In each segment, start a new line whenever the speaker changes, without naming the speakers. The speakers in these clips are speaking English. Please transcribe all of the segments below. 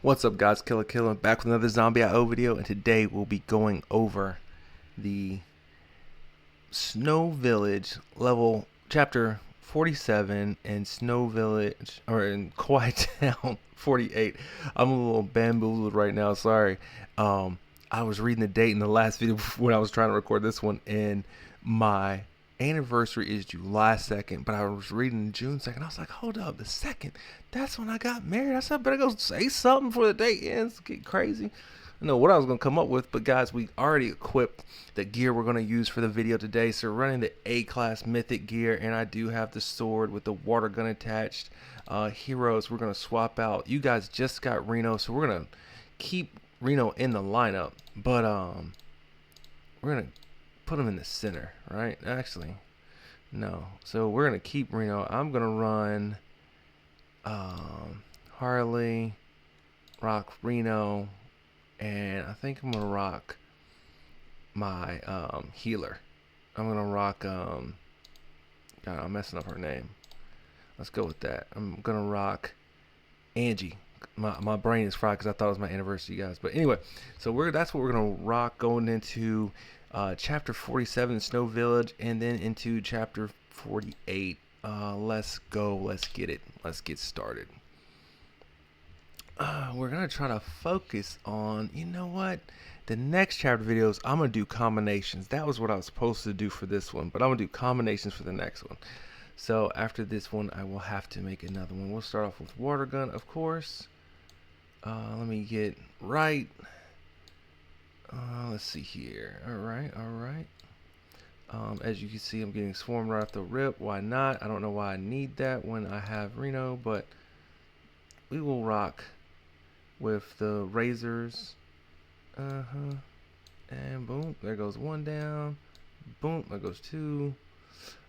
What's up, guys? Killer back with another Zombie IO video, and today we'll be going over the Snow Village level chapter 47 and Snow Village, or in Quiet Town 48. I'm a little bamboozled right now, sorry. I was reading the date in the last video when I was trying to record this one, and my anniversary is July 2nd, but I was reading June 2nd. I was like, hold up, the 2nd, that's when I got married. I said, I better go say something before the date ends. Get crazy. I know what I was going to come up with, but guys, we already equipped the gear we're going to use for the video today. So we're running the A-class mythic gear, and I do have the sword with the water gun attached. Heroes, we're going to swap out. You guys just got Reno, so we're going to keep Reno in the lineup, but we're going to put him in the center, right? Actually, no. So we're going to keep Reno. I'm going to run Harley, rock Reno, and I think I'm gonna rock my healer. I'm gonna rock God, I'm messing up her name. Let's go with that. I'm gonna rock Angie. My brain is fried because I thought it was my anniversary, guys. But anyway, so that's what we're gonna rock going into chapter 47, Snow Village, and then into chapter 48. Let's go. Let's get it. Let's get started. We're gonna try to focus on, you know what, the next chapter videos I'm gonna do combinations. That was what I was supposed to do for this one, but I'm gonna do combinations for the next one. So after this one I will have to make another one. We'll start off with water gun, of course. Let me get right. Let's see here. All right. As you can see, I'm getting swarmed right off the rip. Why not? I don't know why I need that when I have Reno, but we will rock with the razors. And boom, there goes one down. Boom, there goes two.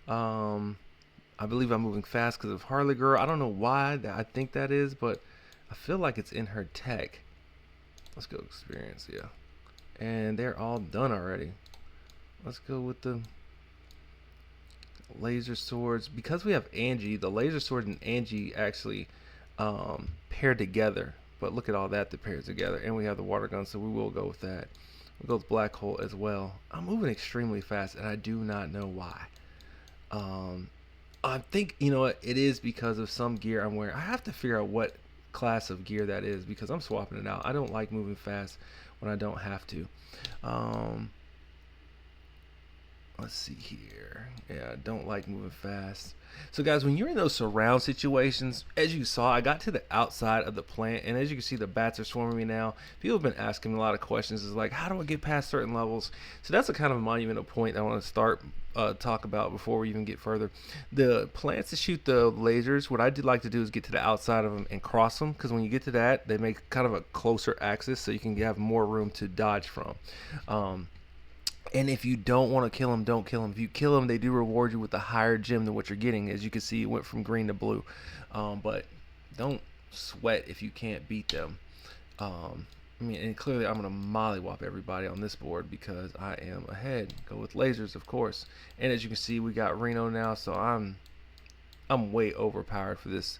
I believe I'm moving fast because of Harley Girl. I don't know why I think that is, but I feel like it's in her tech. Let's go experience, yeah. And they're all done already. Let's go with the laser swords. Because we have Angie, the laser sword and Angie actually paired together. But look at all that pairs together. And we have the water gun, so we will go with that. We'll go with black hole as well. I'm moving extremely fast, and I do not know why. I think, you know what, it is because of some gear I'm wearing. I have to figure out what class of gear that is because I'm swapping it out. I don't like moving fast when I don't have to. Let's see here. Yeah, I don't like moving fast. So guys, when you're in those surround situations, as you saw, I got to the outside of the plant, and as you can see, the bats are swarming me now. People have been asking me a lot of questions, is like, how do I get past certain levels? So that's a kind of a monumental point I want to start talk about before we even get further. The plants that shoot the lasers, what I did like to do is get to the outside of them and cross them, because when you get to that, they make kind of a closer axis, so you can have more room to dodge from. And if you don't want to kill them, don't kill them. If you kill them, they do reward you with a higher gem than what you're getting. As you can see, it went from green to blue. But don't sweat if you can't beat them. I mean, and clearly I'm going to mollywop everybody on this board because I am ahead. Go with lasers, of course. And as you can see, we got Reno now, so I'm way overpowered for this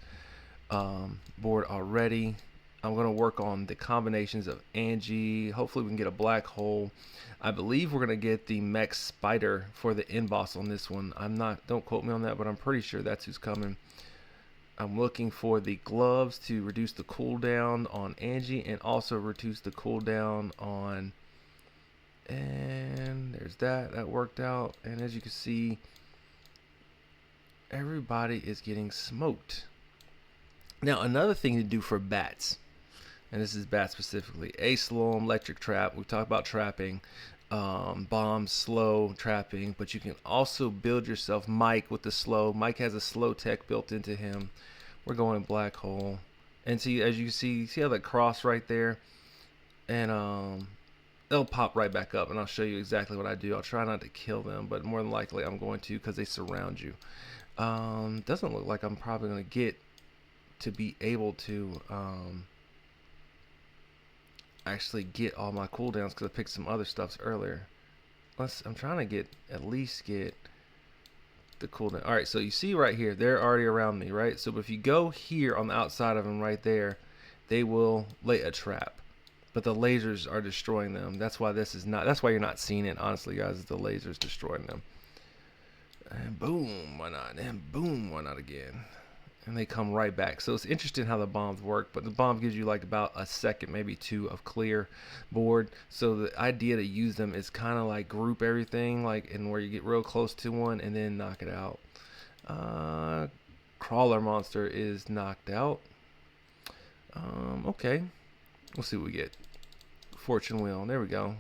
board already. I'm going to work on the combinations of Angie. Hopefully we can get a black hole. I believe we're going to get the mech spider for the end boss on this one. Don't quote me on that, but I'm pretty sure that's who's coming. I'm looking for the gloves to reduce the cooldown on Angie and also reduce the cooldown on, and there's that worked out. And as you can see, everybody is getting smoked. Now another thing to do for bats, and this is bat specifically, a slow electric trap. We talked about trapping, bombs, slow trapping, but you can also build yourself Mike with the slow. Mike has a slow tech built into him. We're going black hole, and see, as you see how that cross right there, and they'll pop right back up, and I'll show you exactly what I do. I'll try not to kill them, but more than likely I'm going to, because they surround you. Doesn't look like I'm probably going to get to be able to actually get all my cooldowns because I picked some other stuffs earlier. I'm trying to at least get the cooldown. All right, so you see right here, they're already around me, right? So if you go here on the outside of them right there, they will lay a trap. But the lasers are destroying them. That's why this is not. That's why you're not seeing it, honestly, guys. Is the lasers destroying them. And boom, why not? And boom, why not again? And they come right back. So it's interesting how the bombs work. But the bomb gives you like about a second, maybe two, of clear board. So the idea to use them is kind of like group everything, like, and where you get real close to one and then knock it out. Crawler monster is knocked out. Okay, we'll see what we get. Fortune wheel. There we go.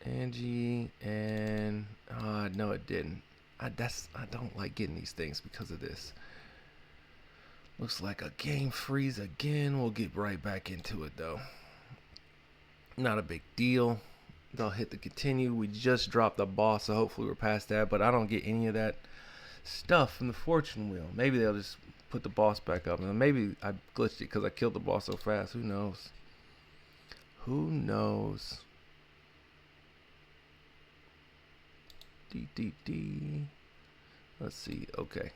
Angie and no, it didn't. I don't like getting these things because of this. Looks like a game freeze again. We'll get right back into it though. Not a big deal. They'll hit the continue. We just dropped the boss, so hopefully we're past that. But I don't get any of that stuff from the fortune wheel. Maybe they'll just put the boss back up, and maybe I glitched it because I killed the boss so fast. Who knows? Who knows? D. Let's see. Okay.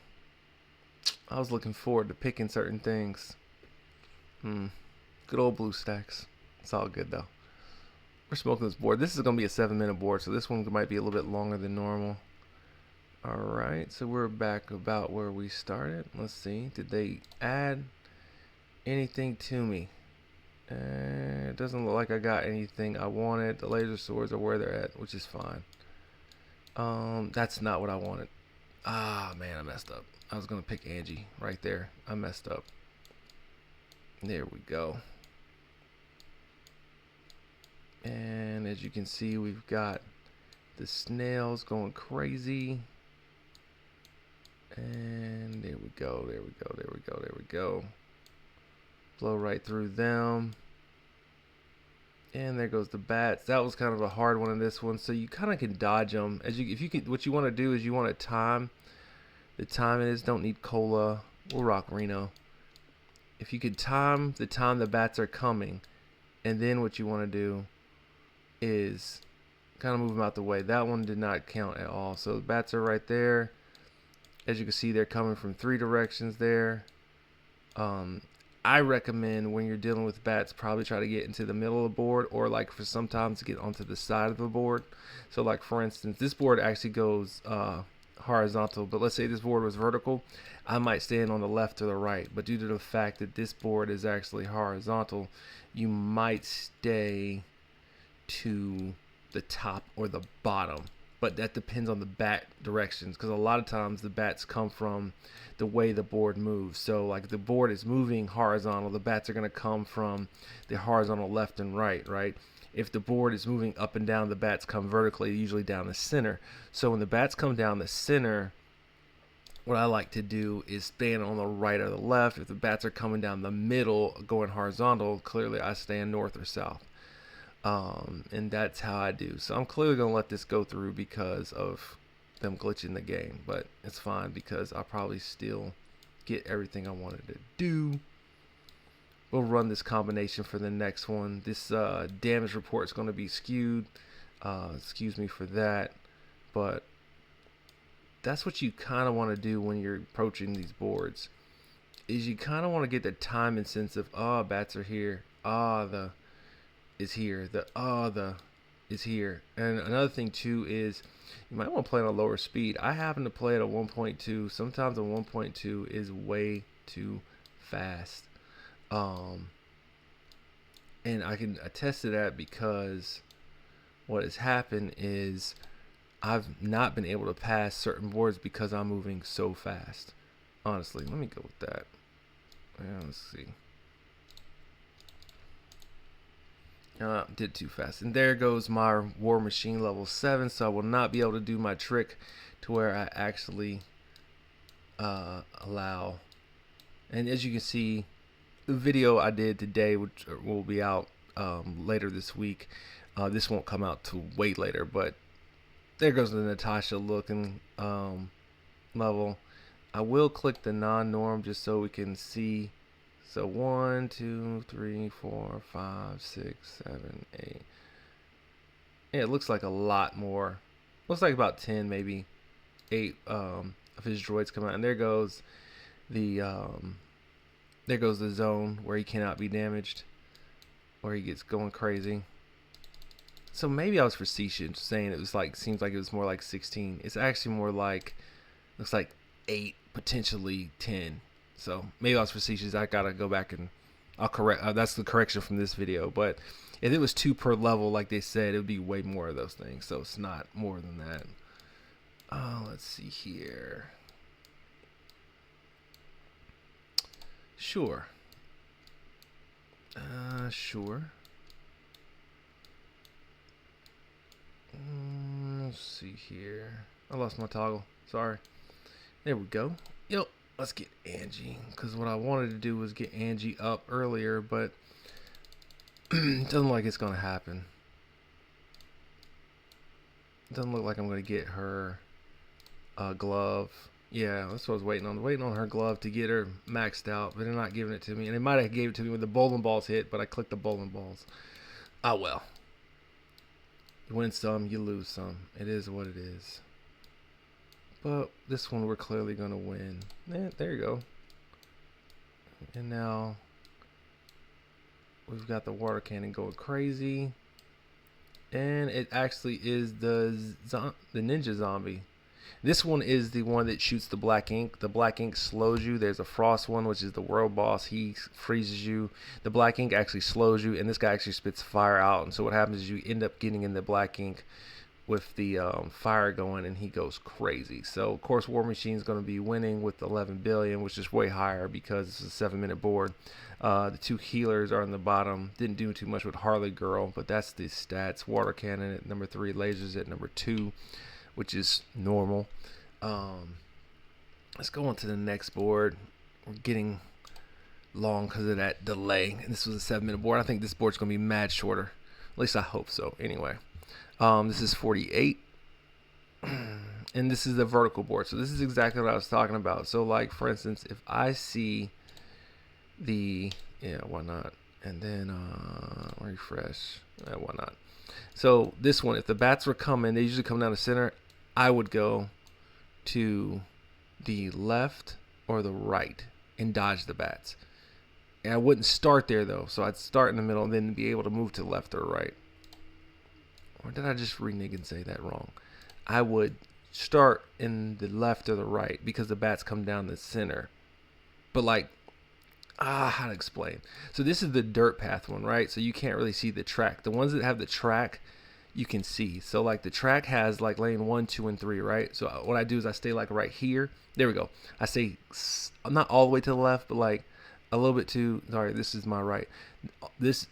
I was looking forward to picking certain things. Good old blue stacks. It's all good though. We're smoking this board. This is going to be a 7-minute board, so this one might be a little bit longer than normal. Alright, so we're back about where we started. Let's see. Did they add anything to me? It doesn't look like I got anything I wanted. The laser swords are where they're at, which is fine. That's not what I wanted. Ah, man, I messed up. I was going to pick Angie right there. I messed up. There we go. And as you can see, we've got the snails going crazy. And there we go. There we go. Blow right through them. And there goes the bats. That was kind of a hard one in this one, so you kind of can dodge them. What you want to do is you want to time. The time it is, don't need cola. We'll rock Reno. If you could time the bats are coming, and then what you want to do is kind of move them out the way. That one did not count at all. So the bats are right there. As you can see, they're coming from 3 directions there. I recommend when you're dealing with bats, probably try to get into the middle of the board, or like for sometimes get onto the side of the board. So like for instance, this board actually goes horizontal, but let's say this board was vertical, I might stand on the left or the right. But due to the fact that this board is actually horizontal, you might stay to the top or the bottom. But that depends on the bat directions, because a lot of times the bats come from the way the board moves. So like the board is moving horizontal, the bats are going to come from the horizontal left and right. If the board is moving up and down, the bats come vertically, usually down the center. So when the bats come down the center, what I like to do is stand on the right or the left. If the bats are coming down the middle, going horizontal, clearly I stand north or south. And that's how I do. So I'm clearly going to let this go through because of them glitching the game. But it's fine because I'll probably still get everything I wanted to do. We'll run this combination for the next one. This damage report is going to be skewed. Excuse me for that. But that's what you kind of want to do when you're approaching these boards. Is you kind of want to get the time and sense of, bats are here. The is here. The is here. And another thing too is you might want to play on a lower speed. I happen to play at a 1.2. Sometimes a 1.2 is way too fast. And I can attest to that because what has happened is I've not been able to pass certain boards because I'm moving so fast. Honestly, let me go with that. Let's see. Did too fast. And there goes my War Machine level 7, so I will not be able to do my trick to where I actually allow. And as you can see, the video I did today, which will be out later this week, this won't come out till way later, but there goes the Natasha looking level. I will click the non-norm just so we can see. So 1, 2, 3, 4, 5, 6, 7, 8. Yeah, it looks like a lot more. Looks like about 10, maybe 8 of his droids come out. And there goes the There goes the zone where he cannot be damaged, where he gets going crazy. So maybe I was facetious saying it was like, seems like it was more like 16. It's actually more like, looks like 8, potentially 10. So maybe I was facetious. I gotta go back and I'll correct. That's the correction from this video. But if it was 2 per level, like they said, it would be way more of those things. So it's not more than that. Let's see here. Sure. Sure. Let's see here. I lost my toggle. Sorry. There we go. Yep. Let's get Angie. Because what I wanted to do was get Angie up earlier, but it doesn't look like it's going to happen. It doesn't look like I'm going to get her glove. Yeah, that's what I was waiting on. Waiting on her glove to get her maxed out, but they're not giving it to me. And they might have gave it to me when the bowling balls hit, but I clicked the bowling balls. Ah, well. You win some, you lose some. It is what it is. But this one we're clearly going to win. There you go. And now we've got the water cannon going crazy. And it actually is the ninja zombie. This one is the one that shoots the black ink. The black ink slows you. There's a frost one, which is the world boss. He freezes you. The black ink actually slows you, and this guy actually spits fire out. And so what happens is you end up getting in the black ink with the fire going, and he goes crazy. So of course War Machine's going to be winning with 11 billion, which is way higher because it's a 7-minute board. The 2 healers are on the bottom. Didn't do too much with Harley Girl, but that's the stats. Water cannon at number 3, lasers at number 2, which is normal. Let's go on to the next board. We're getting long because of that delay. And this was a 7-minute board. I think this board's going to be mad shorter. At least I hope so. Anyway, this is 48. And this is the vertical board. So this is exactly what I was talking about. So like, for instance, if I see the, yeah, why not? And then refresh. Why not? So this one, if the bats were coming, they usually come down the center. I would go to the left or the right and dodge the bats. And I wouldn't start there though. So I'd start in the middle and then be able to move to the left or right. Or did I just renege and say that wrong? I would start in the left or the right because the bats come down the center. But like, how to explain? So this is the dirt path one, right? So you can't really see the track. The ones that have the track, you can see. So like the track has like lane 1, 2, and 3, right? So what I do is I stay like right here. There we go. I stay, I'm not all the way to the left, but like a little bit to, sorry, this is my right. This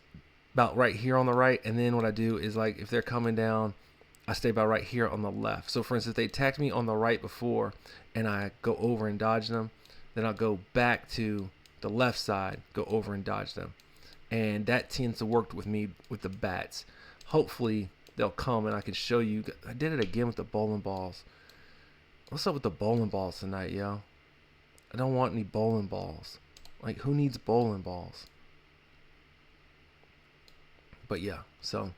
about right here on the right. And then what I do is like, if they're coming down, I stay about right here on the left. So for instance, they attacked me on the right before and I go over and dodge them. Then I'll go back to the left side, go over and dodge them. And that tends to work with me with the bats. Hopefully they'll come and I can show you. I did it again with the bowling balls. What's up with the bowling balls tonight, yo? I don't want any bowling balls. Like, who needs bowling balls? But yeah, so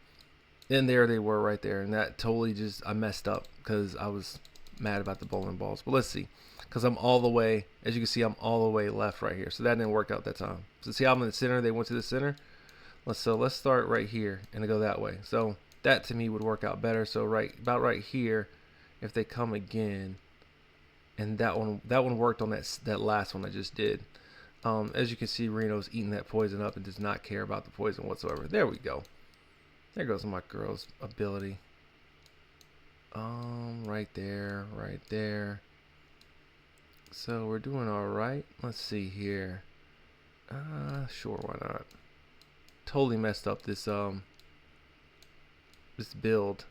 then there they were right there. And that totally just, I messed up because I was mad about the bowling balls. But let's see. Because I'm all the way, as you can see, I'm all the way left right here. So that didn't work out that time. So see how I'm in the center? They went to the center. Let's start right here and go that way. So that to me would work out better. So about right here, if they come again, and that one worked on that last one I just did. As you can see, Reno's eating that poison up and does not care about the poison whatsoever. There we go. There goes my girl's ability. Right there, right there. So we're doing all right. Let's see here. Sure, why not? Totally messed up this this build,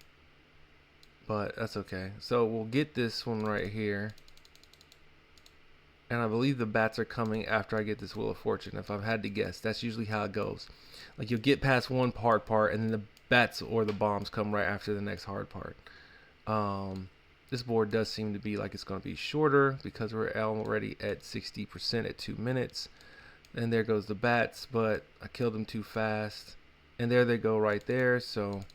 but that's okay. So we'll get this one right here, and I believe the bats are coming after I get this Wheel of Fortune. If I've had to guess, that's usually how it goes. Like you'll get past one hard part, and then the bats or the bombs come right after the next hard part. This board does seem to be like it's going to be shorter because we're already at 60% at 2 minutes. And there goes the bats, but I killed them too fast. And there they go right there. So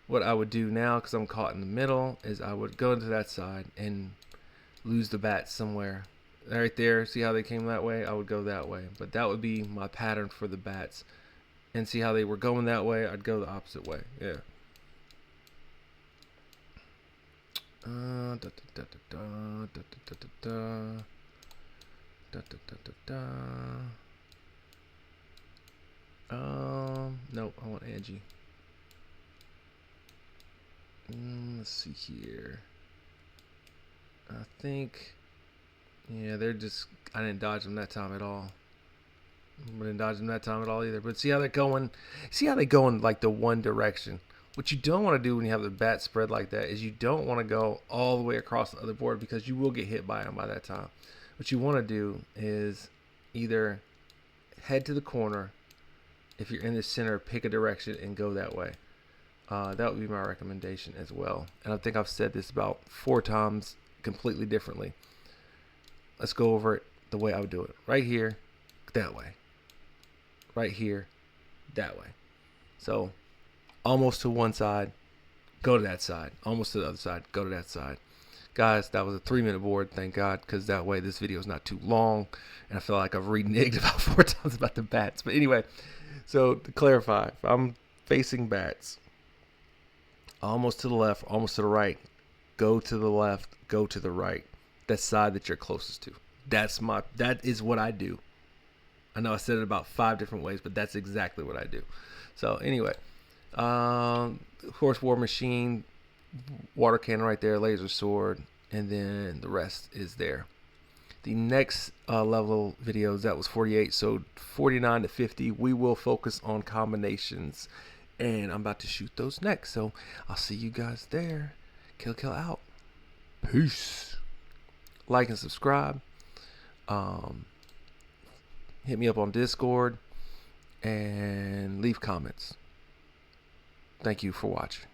what I would do now, because I'm caught in the middle, is I would go into that side and lose the bats somewhere right there. See how they came that way? I would go that way, but that would be my pattern for the bats. And see how they were going that way? I'd go the opposite way. Yeah. Nope, I want Angie. Let's see here. I think, yeah, they're just, I didn't dodge them that time at all. I didn't dodge them that time at all either. But see how they're going, see how they go in like the one direction. What you don't want to do when you have the bat spread like that is you don't want to go all the way across the other board because you will get hit by them by that time. What you want to do is either head to the corner. If you're in the center, pick a direction and go that way. That would be my recommendation as well. And I think I've said this about 4 times completely differently. Let's go over it the way I would do it. Right here, that way. Right here, that way. So almost to one side, go to that side. Almost to the other side, go to that side. Guys, that was a 3-minute board, thank God, because that way this video is not too long. And I feel like I've reneged about 4 times about the bats. But anyway, so to clarify, if I'm facing bats, almost to the left, almost to the right, go to the left, go to the right. That side that you're closest to. That is what I do. I know I said it about 5 different ways, but that's exactly what I do. So anyway, horse war machine, water cannon right there, laser sword, and then the rest is there. The next level videos, that was 48, so 49 to 50, we will focus on combinations, and I'm about to shoot those next. So I'll see you guys there. Kill out. Peace. Like and subscribe. Hit me up on Discord and leave comments. Thank you for watching.